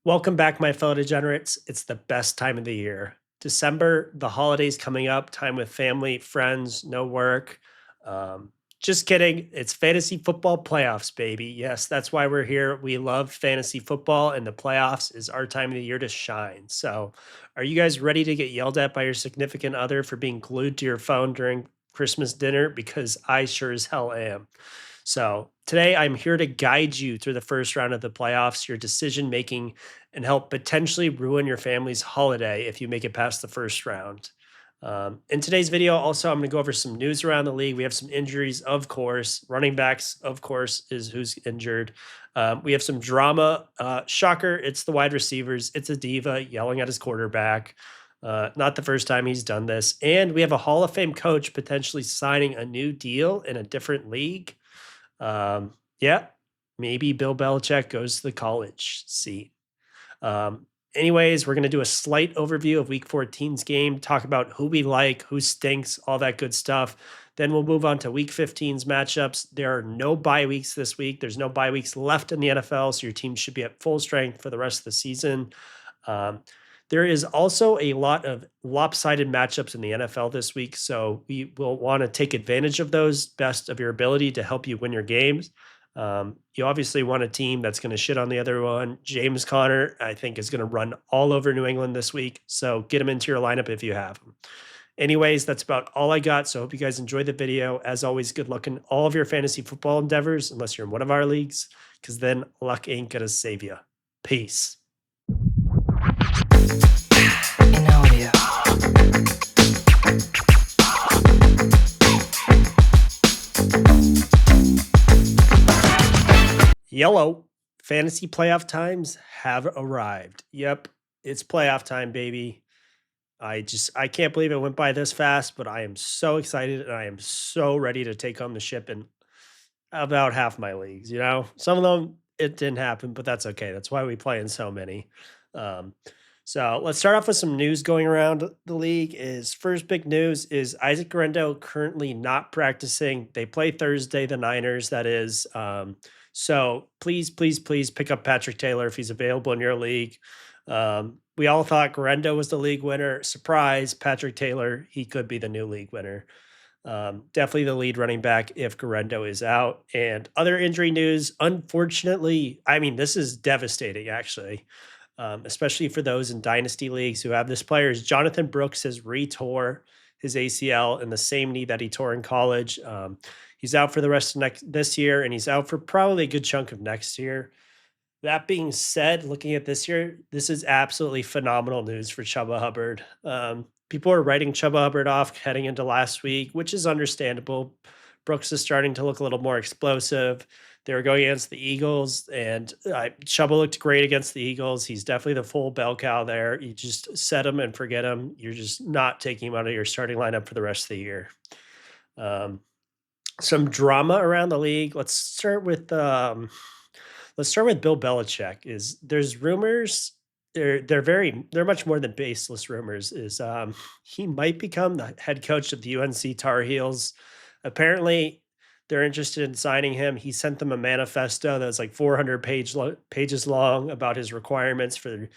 Welcome back, my fellow degenerates. It's the best time of the year. December, the holidays coming up, time with family, friends, no work. Um, just kidding. It's fantasy football playoffs, baby. Yes, that's why we're here. We love fantasy football, and the playoffs is our time of the year to shine. So, are you guys ready to get yelled at by your significant other for being glued to your phone during Christmas dinner? Because I sure as hell am. So, today I'm here to guide you through the first round of the playoffs, your decision making, and help potentially ruin your family's holiday if you make it past the first round. In today's video, also, I'm going to go over some news around the league. We have some injuries, of course. Running backs, of course, is who's injured. We have some drama. Shocker, it's the wide receivers. It's a diva yelling at his quarterback. Not the first time he's done this. And we have a Hall of Fame coach potentially signing a new deal in a different league. Yeah, maybe Bill Belichick goes to the college scene. Anyways, we're going to do a slight overview of week 14's game, talk about who we like, who stinks, all that good stuff. Then we'll move on to week 15's matchups. There are no bye weeks this week. There's no bye weeks left in the NFL, so your team should be at full strength for the rest of the season. Um, there is also a lot of lopsided matchups in the NFL this week, so we will want to take advantage of those best of your ability to help you win your games. You obviously want a team that's going to shit on the other one. James Conner, I think, is going to run all over New England this week. So get him into your lineup if you have him. Anyways, that's about all I got. So I hope you guys enjoyed the video. As always, good luck in all of your fantasy football endeavors, unless you're in one of our leagues, because then luck ain't going to save you. Peace. In audio. Yellow. Fantasy playoff times have arrived. Yep, it's playoff time, baby. I can't believe it went by this fast, but I am so excited and I am so ready to take on the ship in about half my leagues, you know? Some of them it didn't happen, but that's okay. That's why we play in so many. Um, so let's start off with some news going around the league. Is first big news is Isaac Guerrero currently not practicing. They play Thursday, the Niners, that is. So please, please, please pick up Patrick Taylor if he's available in your league. We all thought Guerrero was the league winner. Surprise, Patrick Taylor, he could be the new league winner. Definitely the lead running back if Guerrero is out. And other injury news, unfortunately, I mean, this is devastating, actually, especially for those in dynasty leagues who have this player. Is Jonathan Brooks has retore his ACL in the same knee that he tore in college. He's out for the rest of this year, and he's out for probably a good chunk of next year. That being said, looking at this year, this is absolutely phenomenal news for Chuba Hubbard. People are writing Chuba Hubbard off heading into last week, which is understandable. Brooks is starting to look a little more explosive. They were going against the Eagles, and Chuba looked great against the Eagles. He's definitely the full bell cow there. You just set him and forget him. You're just not taking him out of your starting lineup for the rest of the year. Um, some drama around the league. Let's start with Bill Belichick. Is there's rumors they're much more than baseless rumors. Is he might become the head coach of the UNC Tar Heels. Apparently, they're interested in signing him. He sent them a manifesto that's like 400 pages long about his requirements for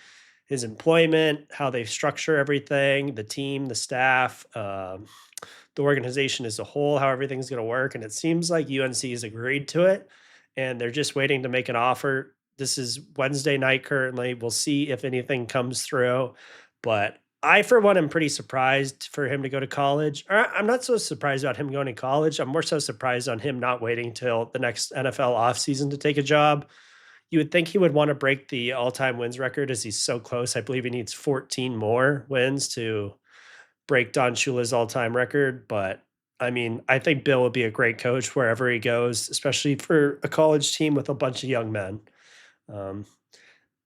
his employment, how they structure everything, the team, the staff, the organization as a whole, how everything's going to work. And it seems like UNC has agreed to it and they're just waiting to make an offer. This is Wednesday night currently. We'll see if anything comes through. But I, for one, am pretty surprised for him to go to college. I'm not so surprised about him going to college. I'm more so surprised on him not waiting till the next NFL offseason to take a job. You would think he would want to break the all-time wins record as he's so close. I believe he needs 14 more wins to break Don Shula's all-time record. But I mean, I think Bill would be a great coach wherever he goes, especially for a college team with a bunch of young men. Um,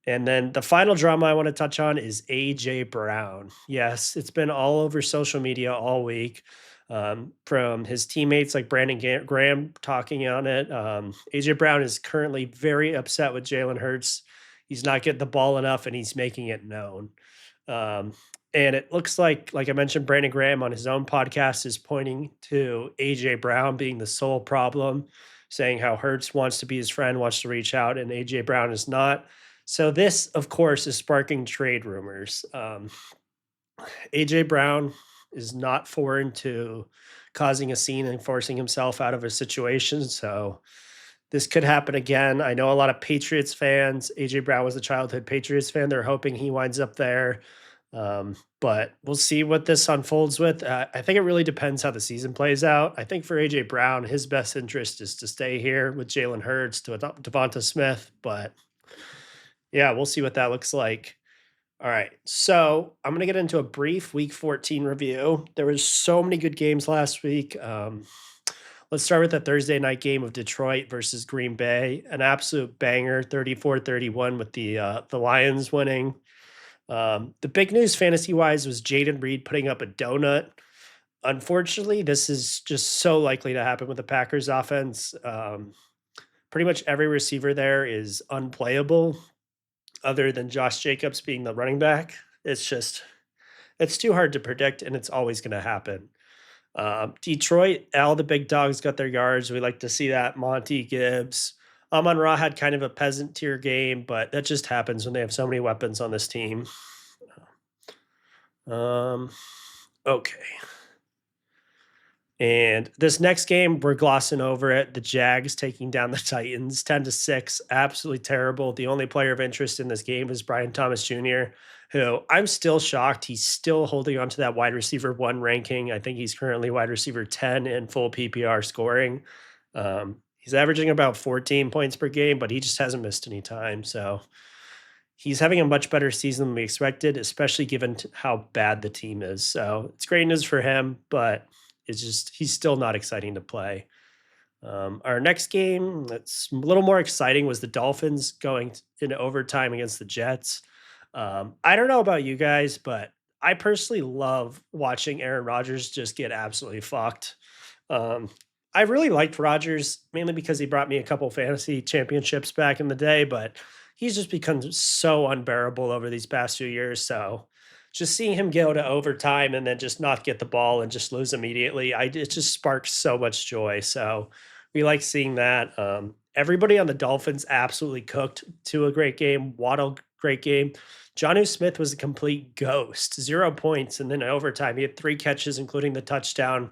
and then the final drama I want to touch on is AJ Brown. Yes, it's been all over social media all week, from his teammates like Brandon Graham talking on it. AJ Brown is currently very upset with Jalen Hurts. He's not getting the ball enough, and he's making it known. Um, and it looks like I mentioned, Brandon Graham on his own podcast is pointing to AJ Brown being the sole problem, saying how Hurts wants to be his friend, wants to reach out, and AJ Brown is not. So this, of course, is sparking trade rumors. AJ Brown is not foreign to causing a scene and forcing himself out of a situation. So this could happen again. I know a lot of Patriots fans. AJ Brown was a childhood Patriots fan. They're hoping he winds up there. But we'll see what this unfolds with. I think it really depends how the season plays out. I think for AJ Brown, his best interest is to stay here with Jalen Hurts to adopt Devonta Smith. But yeah, we'll see what that looks like. All right. So I'm going to get into a brief week 14 review. There was so many good games last week. Let's start with the Thursday night game of Detroit versus Green Bay. An absolute banger, 34-31 with the Lions winning. The big news fantasy-wise was Jaden Reed putting up a donut. Unfortunately, this is just so likely to happen with the Packers offense. Pretty much every receiver there is unplayable other than Josh Jacobs being the running back. It's too hard to predict, and it's always going to happen. Detroit, all the big dogs got their yards. We like to see that. Monty Gibbs. Amon Ra had kind of a peasant tier game, but that just happens when they have so many weapons on this team. Okay. And this next game, we're glossing over it. The Jags taking down the Titans 10-6. Absolutely terrible. The only player of interest in this game is Brian Thomas Jr., who I'm still shocked. He's still holding on to that wide receiver 1 ranking. I think he's currently wide receiver 10 in full PPR scoring. He's averaging about 14 points per game, but he just hasn't missed any time. So he's having a much better season than we expected, especially given how bad the team is. So it's great news for him, but he's still not exciting to play. Our next game that's a little more exciting was the Dolphins going into overtime against the Jets. I don't know about you guys, but I personally love watching Aaron Rodgers just get absolutely fucked. I really liked Rodgers mainly because he brought me a couple fantasy championships back in the day, but he's just become so unbearable over these past few years. So just seeing him go to overtime and then just not get the ball and just lose immediately, it just sparks so much joy. So we like seeing that. Everybody on the Dolphins absolutely cooked to a great game. Waddle, great game. Jonnu Smith was a complete ghost, 0 points. And then in overtime, he had 3 catches, including the touchdown.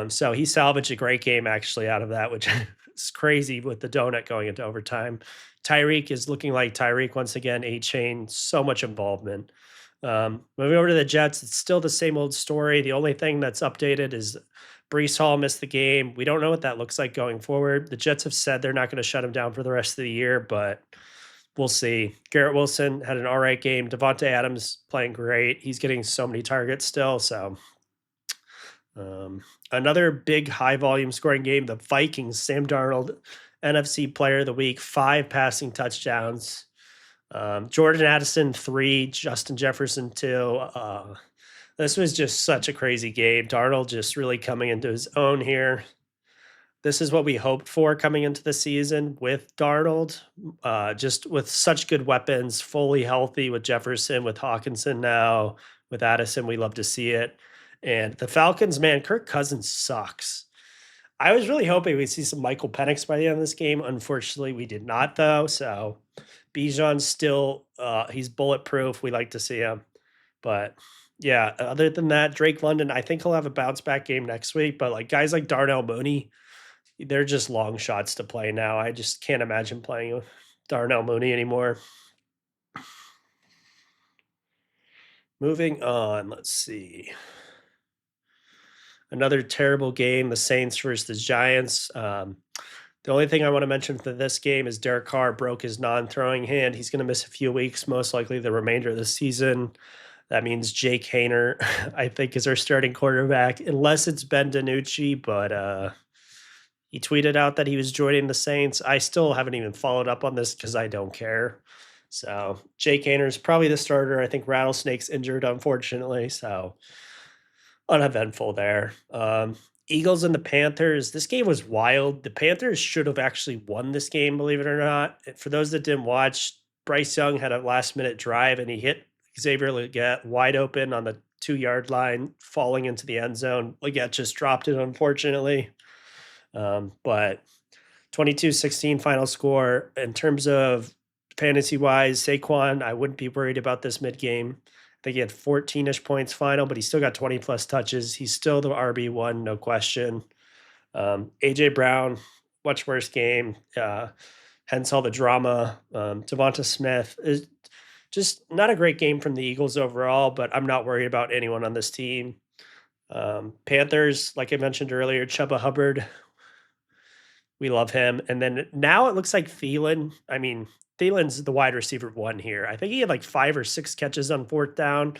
So he salvaged a great game actually out of that, which is crazy with the donut going into overtime. Tyreek is looking like Tyreek once again, A-Chain, so much involvement. Moving over to the Jets, it's still the same old story. The only thing that's updated is Brees Hall missed the game. We don't know what that looks like going forward. The Jets have said they're not going to shut him down for the rest of the year, but we'll see. Garrett Wilson had an all right game. Devontae Adams playing great. He's getting so many targets still. So another big high volume scoring game. The Vikings, Sam Darnold, NFC Player of the Week, 5 passing touchdowns. Jordan Addison 3, Justin Jefferson 2. This was just such a crazy game. Darnold just really coming into his own here. This is what we hoped for coming into the season with Darnold, just with such good weapons, fully healthy with Jefferson, with Hawkinson now, with Addison. We love to see it. And the Falcons, man, Kirk Cousins sucks. I was really hoping we'd see some Michael Penix by the end of this game. Unfortunately, we did not, though. So Bijan's still, he's bulletproof. We like to see him. But yeah, other than that, Drake London, I think he'll have a bounce back game next week. But like guys like Darnell Mooney, they're just long shots to play now. I just can't imagine playing with Darnell Mooney anymore. Moving on, let's see. Another terrible game, the Saints versus the Giants. The only thing I want to mention for this game is Derek Carr broke his non-throwing hand. He's going to miss a few weeks, most likely the remainder of the season. That means Jake Haener, I think, is our starting quarterback, unless it's Ben DiNucci, but he tweeted out that he was joining the Saints. I still haven't even followed up on this because I don't care. So Jake Haener is probably the starter. I think Rattlesnake's injured, unfortunately, so uneventful there. Eagles and the Panthers. This game was wild. The Panthers should have actually won this game, believe it or not. For those that didn't watch, Bryce Young had a last-minute drive, and he hit Xavier Legette wide open on the 2-yard line, falling into the end zone. Legette just dropped it, unfortunately. But 22-16 final score. In terms of fantasy wise. Saquon, I wouldn't be worried about this mid game. I think he had 14-ish points final, but he still got 20 plus touches. He's still the RB1, no question. AJ Brown, much worse game. Hence all the drama. Devonta Smith is just not a great game from the Eagles overall, but I'm not worried about anyone on this team. Panthers, like I mentioned earlier, Chuba Hubbard, we love him. And then now it looks like Thielen. I mean, Thielen's the wide receiver one here. I think he had like 5 or 6 catches on fourth down.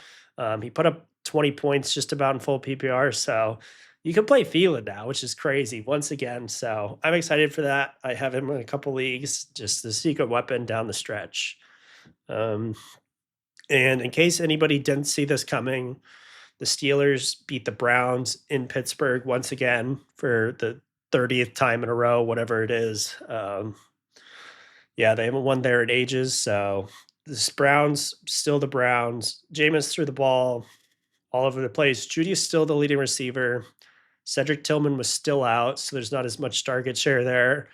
He put up 20 points just about in full PPR. So you can play Thielen now, which is crazy once again. So I'm excited for that. I have him in a couple leagues, just the secret weapon down the stretch. Um, and in case anybody didn't see this coming, the Steelers beat the Browns in Pittsburgh once again for the 30th time in a row, whatever it is. Yeah, they haven't won there in ages. So the Browns, still the Browns. Jameis threw the ball all over the place. Judy is still the leading receiver. Cedric Tillman was still out, so there's not as much target share there.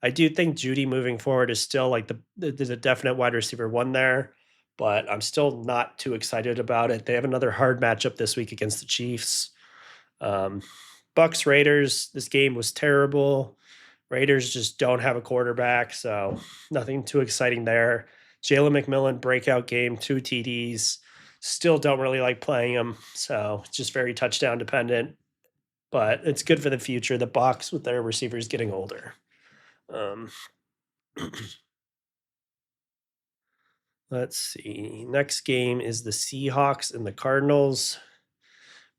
I do think Judy moving forward is still like the definite wide receiver one there, but I'm still not too excited about it. They have another hard matchup this week against the Chiefs. Um, Bucks Raiders, this game was terrible. Raiders just don't have a quarterback, so nothing too exciting there. Jalen McMillan breakout game, 2 TDs. Still don't really like playing him, so just very touchdown dependent. But it's good for the future. The Bucks with their receivers getting older. Um, let's see. Next game is the Seahawks and the Cardinals.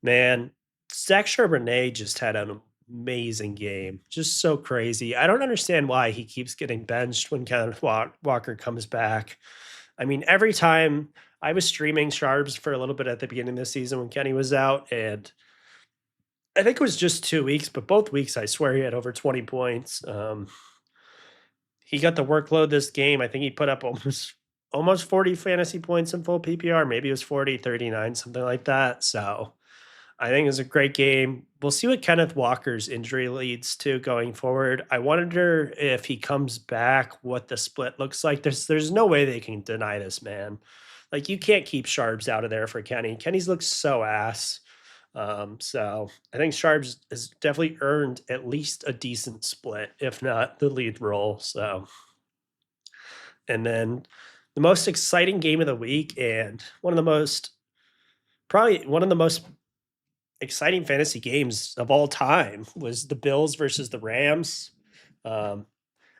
Man, Zach Charbonnet just had an amazing game. Just so crazy. I don't understand why he keeps getting benched when Kenneth Walker comes back. I mean, every time I was streaming Sharps for a little bit at the beginning of the season when Kenny was out, and I think it was just 2 weeks, but both weeks I swear he had over 20 points. He got the workload this game. I think he put up almost 40 fantasy points in full PPR. Maybe it was 40, 39, something like that. So I think it's a great game. We'll see what Kenneth Walker's injury leads to going forward. I wonder if he comes back, what the split looks like. There's no way they can deny this man. Like you can't keep Sharps out of there for Kenny. Kenny's looks so ass. So I think Sharps has definitely earned at least a decent split, if not the lead role. So, and then the most exciting game of the week and probably one of the most exciting fantasy games of all time was the Bills versus the Rams. Um,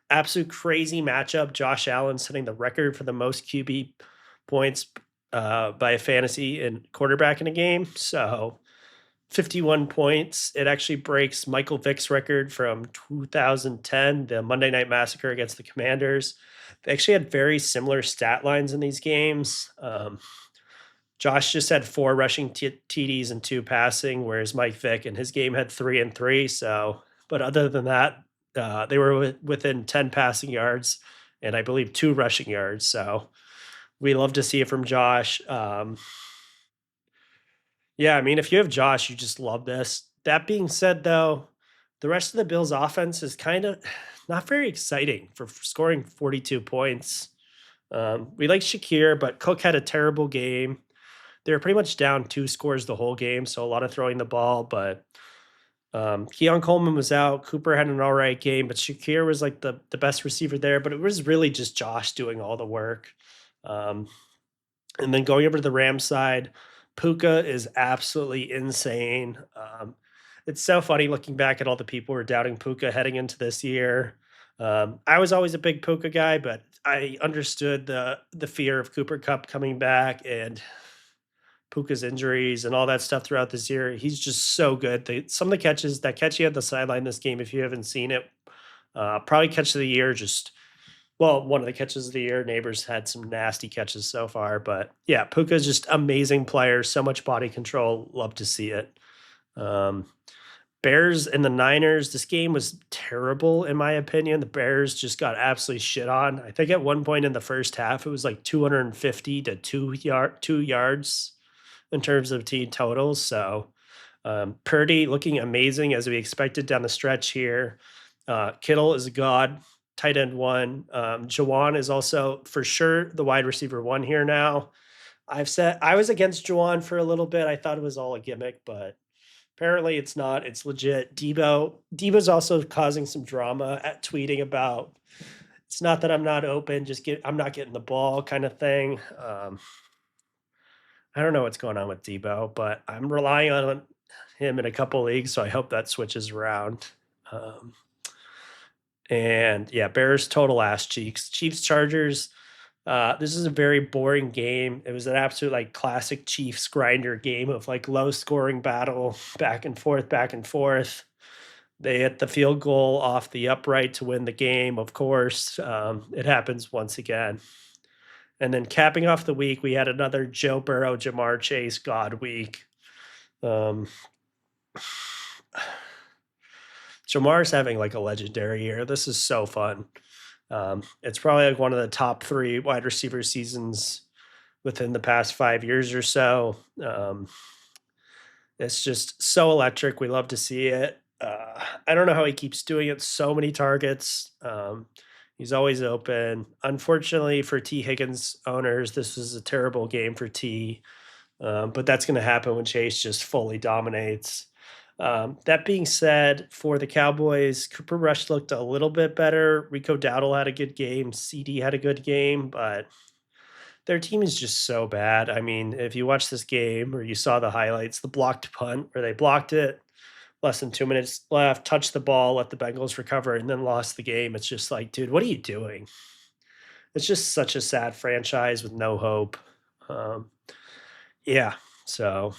Absolute crazy matchup. Josh Allen setting the record for the most QB points by a fantasy and quarterback in a game. So 51 points. It actually breaks Michael Vick's record from 2010, the Monday Night Massacre against the Commanders. They actually had very similar stat lines in these games. Josh just had 4 rushing TDs and 2 passing, whereas Mike Vick in his game had 3 and 3. So, but other than that, they were within 10 passing yards and I believe 2 rushing yards. So we love to see it from Josh. Yeah, I mean, if you have Josh, you just love this. That being said, though, the rest of the Bills' offense is kind of not very exciting for scoring 42 points. We like Shakir, but Cook had a terrible game. They were pretty much down 2 scores the whole game, so a lot of throwing the ball. But Keon Coleman was out. Cooper had an all right game, but Shakir was like the best receiver there. But it was really just Josh doing all the work. Um, and then going over to the Rams side, Puka is absolutely insane. It's so funny looking back at all the people who were doubting Puka heading into this year. I was always a big Puka guy, but I understood the fear of Cooper Cup coming back and Puka's injuries and all that stuff throughout this year. He's just so good. Some of the catches, that catch he had the sideline this game, if you haven't seen it, probably catch of the year. One of the catches of the year. Neighbors had some nasty catches so far, but yeah, Puka's just amazing player. So much body control. Love to see it. Um, Bears and the Niners. This game was terrible in my opinion. The Bears just got absolutely shit on. I think at one point in the first half, it was like 250 to 2 yards in terms of team totals. So Purdy looking amazing as we expected down the stretch here. Kittle is a god. tight end one. Jawan is also for sure the wide receiver one here now. I've said I was against Jawan for a little bit. I thought it was all a gimmick, but apparently it's not. It's legit. Debo's also causing some drama at tweeting about it's not that I'm not open, I'm not getting the ball kind of thing. I don't know what's going on with Debo, but I'm relying on him in a couple leagues, so I hope that switches around. Um, and yeah, Bears total ass cheeks. Chiefs Chargers. This is a very boring game. It was an absolute like classic Chiefs grinder game of like low scoring battle, back and forth, back and forth. They hit the field goal off the upright to win the game. Of course, it happens once again. And then capping off the week, we had another Joe Burrow, Jamar Chase God week. Um, Jamar's having like a legendary year. This is so fun. It's probably like one of the top three wide receiver seasons within the past 5 years or so. It's just so electric. We love to see it. I don't know how he keeps doing it. So many targets. He's always open. Unfortunately for T. Higgins owners, this was a terrible game for T. But that's going to happen when Chase just fully dominates. That being said, for the Cowboys, Cooper Rush looked a little bit better. Rico Dowdle had a good game. CD had a good game, but their team is just so bad. I mean, if you watch this game or you saw the highlights, the blocked punt where they blocked it, less than 2 minutes left, touched the ball, let the Bengals recover, and then lost the game. It's just like, dude, what are you doing? It's just such a sad franchise with no hope. Um, yeah, so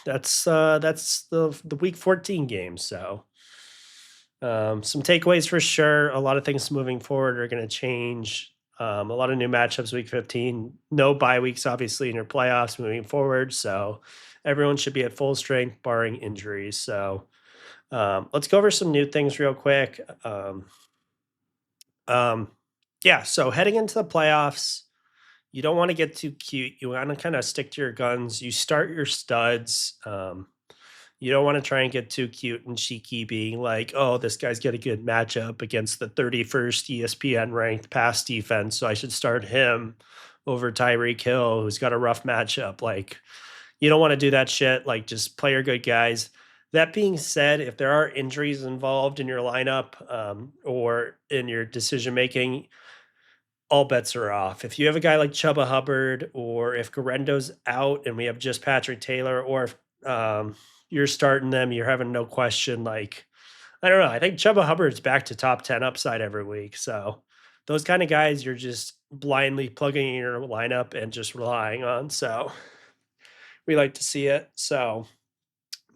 that's the week 14 game. So some takeaways for sure. A lot of things moving forward are going to change. A lot of new matchups week 15. No bye weeks, obviously, in your playoffs moving forward. So everyone should be at full strength, barring injuries. So let's go over some new things real quick. Um, yeah, so heading into the playoffs, you don't want to get too cute. You want to kind of stick to your guns. You start your studs. You don't want to try and get too cute and cheeky, being like, oh, this guy's got a good matchup against the 31st ESPN ranked pass defense. So I should start him over Tyreek Hill, who's got a rough matchup. Like, you don't want to do that shit. Like, just play your good guys. That being said, if there are injuries involved in your lineup or in your decision making, all bets are off. If you have a guy like Chuba Hubbard, or if Garendo's out and we have just Patrick Taylor, or if you're starting them, you're having no question. Like, I don't know. I think Chuba Hubbard's back to top 10 upside every week. So those kind of guys you're just blindly plugging in your lineup and just relying on. So we like to see it. So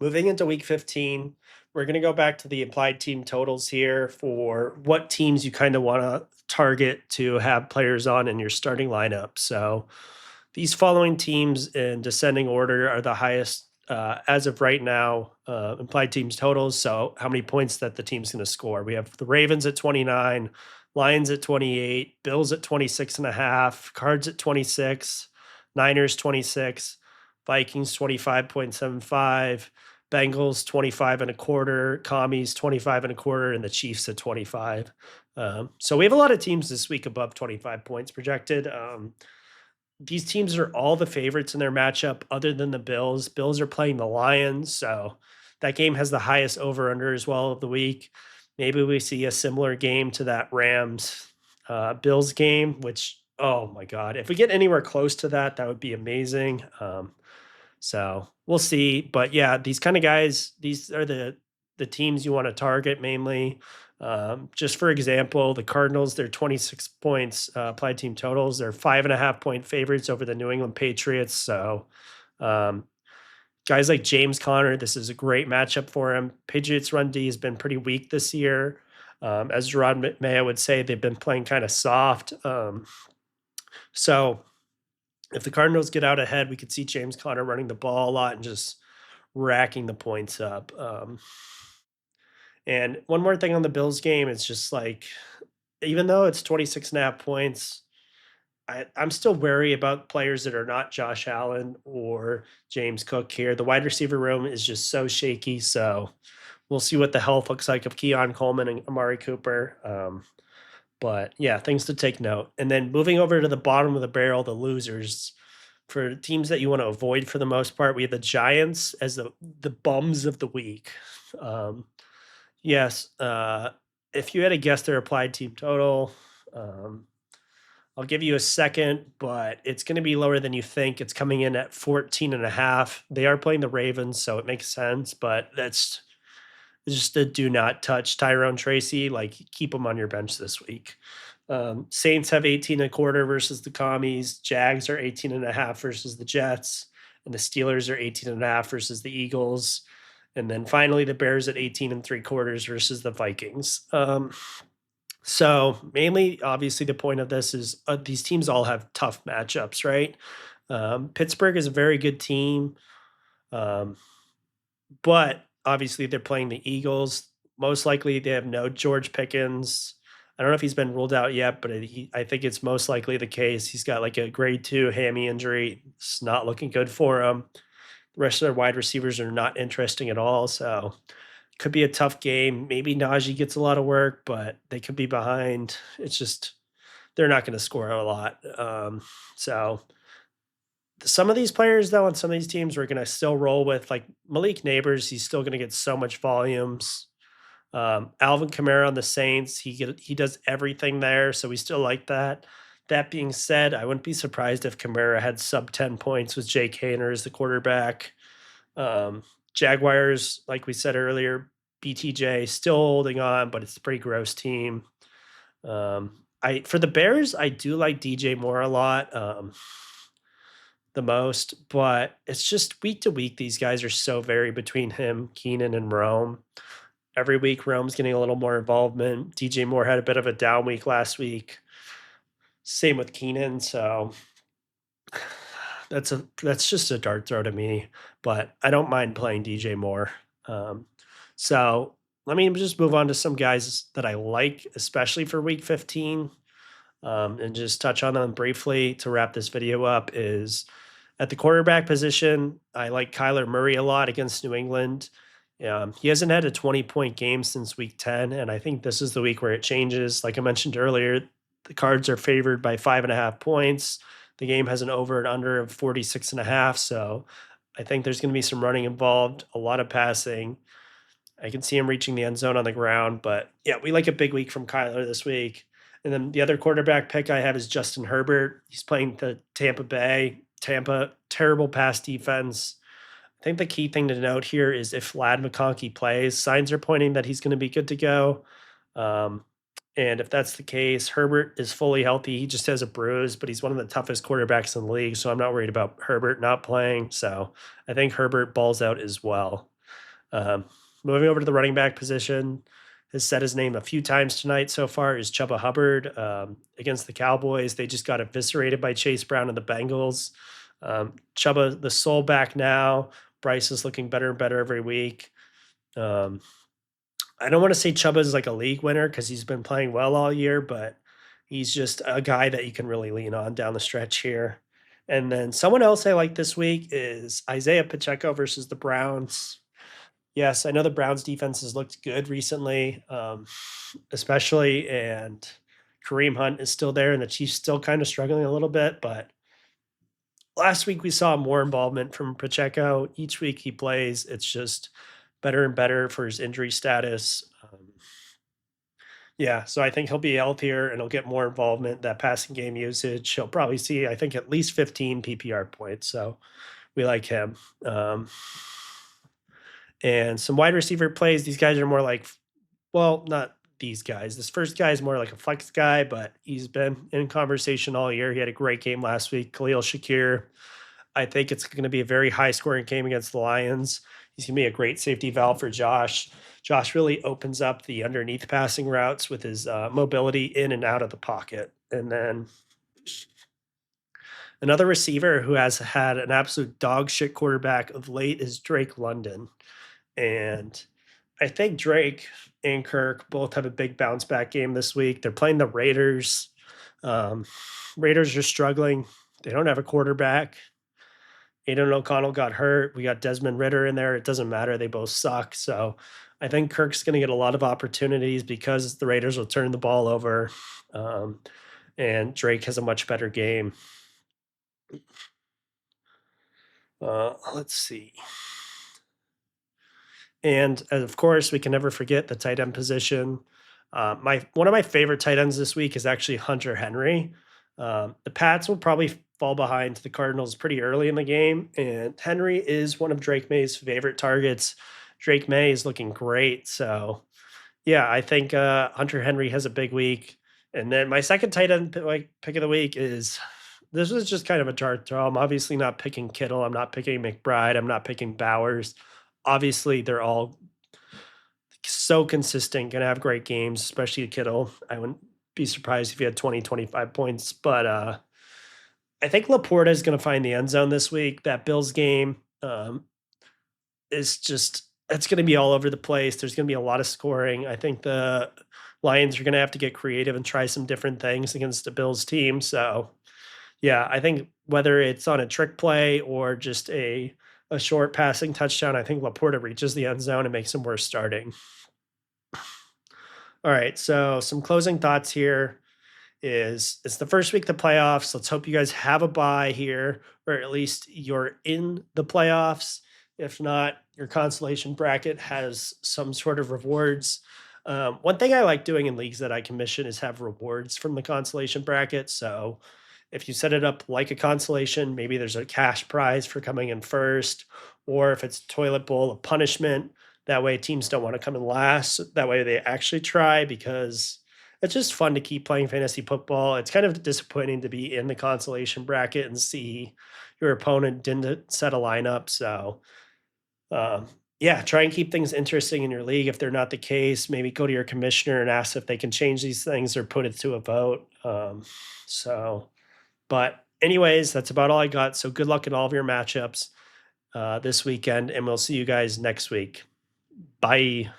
moving into week 15, we're going to go back to the implied team totals here for what teams you kind of want to target to have players on in your starting lineup. So these following teams in descending order are the highest as of right now, implied teams totals. So how many points that the team's going to score. We have the Ravens at 29, Lions at 28, Bills at 26 and a half, Cards at 26, Niners 26, Vikings 25.75, Bengals 25 and a quarter, Commies 25 and a quarter, and the Chiefs at 25. So we have a lot of teams this week above 25 points projected. These teams are all the favorites in their matchup other than the Bills. Bills are playing the Lions, so that game has the highest over under as well of the week. Maybe we see a similar game to that Rams Bills game, which, oh my God, if we get anywhere close to that, that would be amazing. So we'll see. But yeah, these kind of guys, these are the teams you want to target mainly. Just for example, the Cardinals, they're 26 points applied team totals. They're 5.5 point favorites over the New England Patriots. So guys like James Conner, this is a great matchup for him. Patriots run D has been pretty weak this year. As Gerard Mayo would say, they've been playing kind of soft. So if the Cardinals get out ahead, we could see James Conner running the ball a lot and just racking the points up. And one more thing on the Bills game, it's just like, even though it's 26 and a half points, I'm still wary about players that are not Josh Allen or James Cook here. The wide receiver room is just so shaky. So We'll see what the health looks like of Keon Coleman and Amari Cooper. But yeah, things to take note. And then moving over to the bottom of the barrel, the losers. For teams that you want to avoid for the most part, we have the Giants as the bums of the week. Um, yes, if you had to guess their applied team total, um, I'll give you a second, but it's going to be lower than you think. It's coming in at 14 and a half. They are playing the Ravens, so it makes sense, but that's just a do not touch Tyrone Tracy. Like, keep him on your bench this week. Saints have 18 and a quarter versus the Commies. Jags are 18 and a half versus the Jets. And the Steelers are 18 and a half versus the Eagles. And then finally, the Bears at 18 and three quarters versus the Vikings. So mainly, obviously, the point of this is these teams all have tough matchups, right? Pittsburgh is a very good team. Um, but obviously, they're playing the Eagles. Most likely, they have no George Pickens. I don't know if he's been ruled out yet, but I think it's most likely the case. He's got like a grade 2 hammy injury. It's not looking good for him. The rest of their wide receivers are not interesting at all. So could be a tough game. Maybe Najee gets a lot of work, but they could be behind. It's just they're not going to score a lot. So some of these players, though, on some of these teams, we're going to still roll with, like Malik Neighbors. He's still going to get so much volumes. Alvin Kamara on the Saints, he does everything there, so we still like that. That being said, I wouldn't be surprised if Kamara had sub 10 points with Jake Haener as the quarterback. Jaguars, like we said earlier, BTJ still holding on, but it's a pretty gross team. I for the Bears, I do like DJ Moore a lot. The most, but it's just week to week. These guys are so varied between him, Keenan, and Rome. Every week, Rome's getting a little more involvement. DJ Moore had a bit of a down week last week. Same with Keenan. So that's just a dart throw to me, but I don't mind playing DJ Moore. So let me just move on to some guys that I like, especially for week 15, and just touch on them briefly to wrap this video up. Is at the quarterback position, I like Kyler Murray a lot against New England. He hasn't had a 20-point game since week 10, and I think this is the week where it changes. Like I mentioned earlier, the Cards are favored by 5.5 points. The game has an over and under of 46.5, so I think there's going to be some running involved, a lot of passing. I can see him reaching the end zone on the ground, but yeah, we like a big week from Kyler this week. And then the other quarterback pick I have is Justin Herbert. He's playing the Tampa Bay. Tampa, terrible pass defense. I think the key thing to note here is if Vlad McConkey plays, signs are pointing that he's going to be good to go. And if that's the case, Herbert is fully healthy. He just has a bruise, but he's one of the toughest quarterbacks in the league. So I'm not worried about Herbert not playing. So I think Herbert balls out as well. Moving over to the running back position, has said his name a few times tonight so far, is Chuba Hubbard against the Cowboys. They just got eviscerated by Chase Brown and the Bengals. Chuba, the sole back now. Bryce is looking better and better every week. I don't want to say Chuba is like a league winner because he's been playing well all year, but he's just a guy that you can really lean on down the stretch here. And then someone else I like this week is Isaiah Pacheco versus the Browns. Yes, I know the Browns defense has looked good recently, especially, and Kareem Hunt is still there, and the Chiefs still kind of struggling a little bit. But last week we saw more involvement from Pacheco. Each week he plays, it's just better and better for his injury status. Yeah, so I think he'll be healthier and he'll get more involvement. That passing game usage, he'll probably see, I think, at least 15 PPR points. So we like him. And some wide receiver plays. These guys are more like, well, not these guys. This first guy is more like a flex guy, but he's been in conversation all year. He had a great game last week. Khalil Shakir. I think it's going to be a very high scoring game against the Lions. He's going to be a great safety valve for Josh. Josh really opens up the underneath passing routes with his mobility in and out of the pocket. And then another receiver who has had an absolute dog shit quarterback of late is Drake London. And I think Drake and Kirk both have a big bounce back game this week. They're playing the Raiders. Raiders are struggling. They don't have a quarterback. Aiden O'Connell got hurt. We got Desmond Ritter in there. It doesn't matter. They both suck. So I think Kirk's going to get a lot of opportunities because the Raiders will turn the ball over, um, and Drake has a much better game. Let's see. And of course, we can never forget the tight end position. My one of my favorite tight ends this week is actually Hunter Henry. The Pats will probably fall behind the Cardinals pretty early in the game, and Henry is one of Drake May's favorite targets. Drake May is looking great, so yeah, I think Hunter Henry has a big week. And then my second tight end pick of the week is this was just kind of a dart throw. I'm obviously not picking Kittle. I'm not picking McBride. I'm not picking Bowers. Obviously, they're all so consistent, going to have great games, especially Kittle. I wouldn't be surprised if he had 20, 25 points. But I think Laporta is going to find the end zone this week. That Bills game is just, it's going to be all over the place. There's going to be a lot of scoring. I think the Lions are going to have to get creative and try some different things against the Bills team. So, yeah, I think whether it's on a trick play or just a short passing touchdown, I think Laporta reaches the end zone and makes him worth starting. All right, so some closing thoughts here is it's the first week of the playoffs. Let's hope you guys have a bye here, or at least you're in the playoffs. If not, your consolation bracket has some sort of rewards. One thing I like doing in leagues that I commission is have rewards from the consolation bracket. So if you set it up like a consolation, maybe there's a cash prize for coming in first, or if it's toilet bowl, a punishment. That way, teams don't want to come in last. That way, they actually try because it's just fun to keep playing fantasy football. It's kind of disappointing to be in the consolation bracket and see your opponent didn't set a lineup. So, um, yeah, try and keep things interesting in your league. If they're not the case, maybe go to your commissioner and ask if they can change these things or put it to a vote. So, but anyways, that's about all I got. So good luck in all of your matchups this weekend, and we'll see you guys next week. Bye.